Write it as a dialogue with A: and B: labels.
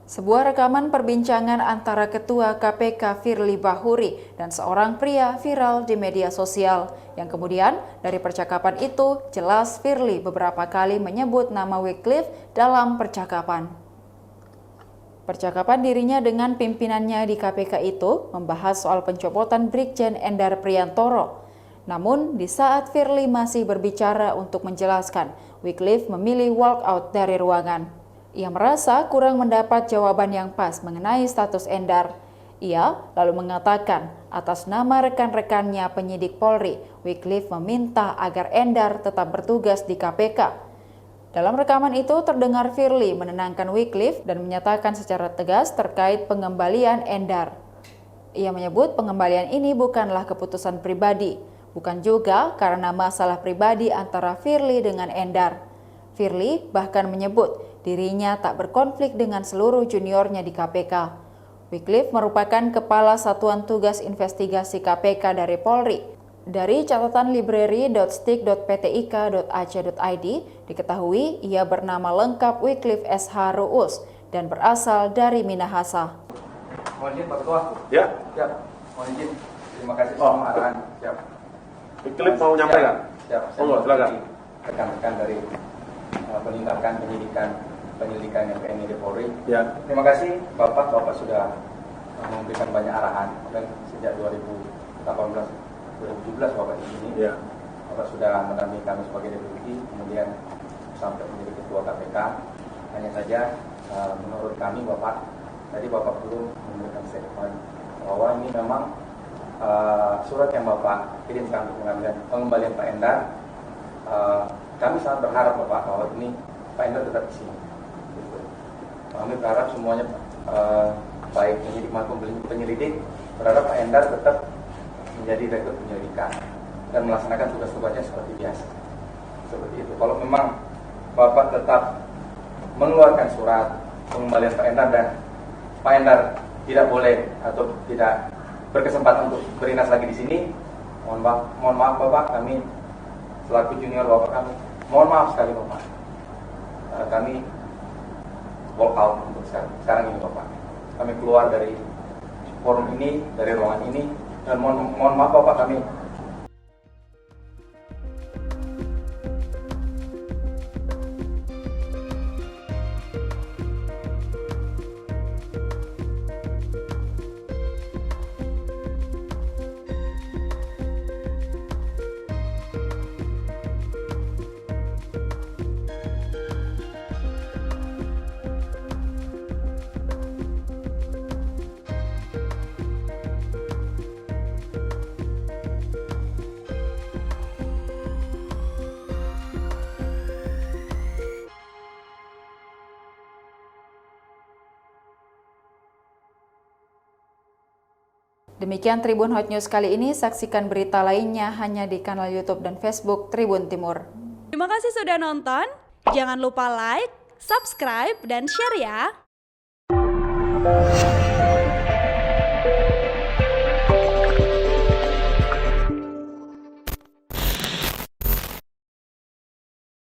A: Sebuah rekaman perbincangan antara Ketua KPK Firly Bahuri dan seorang pria viral di media sosial, yang kemudian dari percakapan itu jelas Firly beberapa kali menyebut nama Wycliffe dalam percakapan. Percakapan dirinya dengan pimpinannya di KPK itu membahas soal pencopotan Brigjen Endar Priantoro. Namun, di saat Firly masih berbicara untuk menjelaskan, Wycliffe memilih walk out dari ruangan. Ia merasa kurang mendapat jawaban yang pas mengenai status Endar. Ia lalu mengatakan atas nama rekan-rekannya penyidik Polri, Wycliffe meminta agar Endar tetap bertugas di KPK. Dalam rekaman itu terdengar Firly menenangkan Wycliffe dan menyatakan secara tegas terkait pengembalian Endar. Ia menyebut pengembalian ini bukanlah keputusan pribadi, bukan juga karena masalah pribadi antara Firly dengan Endar. Firly bahkan menyebut dirinya tak berkonflik dengan seluruh juniornya di KPK. Wycliffe merupakan Kepala Satuan Tugas Investigasi KPK dari Polri. Dari catatan library.stik.ptik.ac.id diketahui ia bernama lengkap Wycliffe SH Ruus dan berasal dari Minahasa.
B: Mohon izin Pak Ketua.
C: Ya.
B: Siap. Mohon izin. Terima kasih semua arahan. Siap.
C: Wycliffe mau menyampaikan?
B: Siap.
C: Silakan.
B: Rekan-rekan dari penindakan penyelidikan yang PNI di Polri.
C: Ya.
B: Terima kasih Bapak sudah memberikan banyak arahan dan sejak 2017 Bapak di sini.
C: Ya.
B: Bapak sudah mendampingi kami sebagai deputi, kemudian sampai menjadi ketua KPK. Hanya saja menurut kami Bapak tadi Bapak belum memberikan statement bahwa ini memang surat yang Bapak kirimkan untuk pengembalian Pak Endar. Kami sangat berharap Bapak bahwa ini Pak Endar tetap di sini. Kami berharap semuanya baik penyidik maupun penyelidik berharap Pak Endar tetap menjadi direktur penyelidikan dan melaksanakan tugas-tugasnya seperti biasa. Seperti itu. Kalau memang Bapak tetap mengeluarkan surat pengembalian Pak Endar dan Pak Endar tidak boleh atau tidak berkesempatan untuk berinas lagi di sini, mohon maaf Bapak, kami selaku junior Bapak kami, mohon maaf sekali Bapak. Kami walk out untuk sekarang ini Bapak. Kami keluar dari forum ini, dari ruangan ini, dan mohon maaf Bapak kami.
A: Demikian Tribun Hot News kali ini, saksikan berita lainnya hanya di kanal YouTube dan Facebook Tribun Timur.
D: Terima kasih sudah nonton, jangan lupa like, subscribe, dan share ya!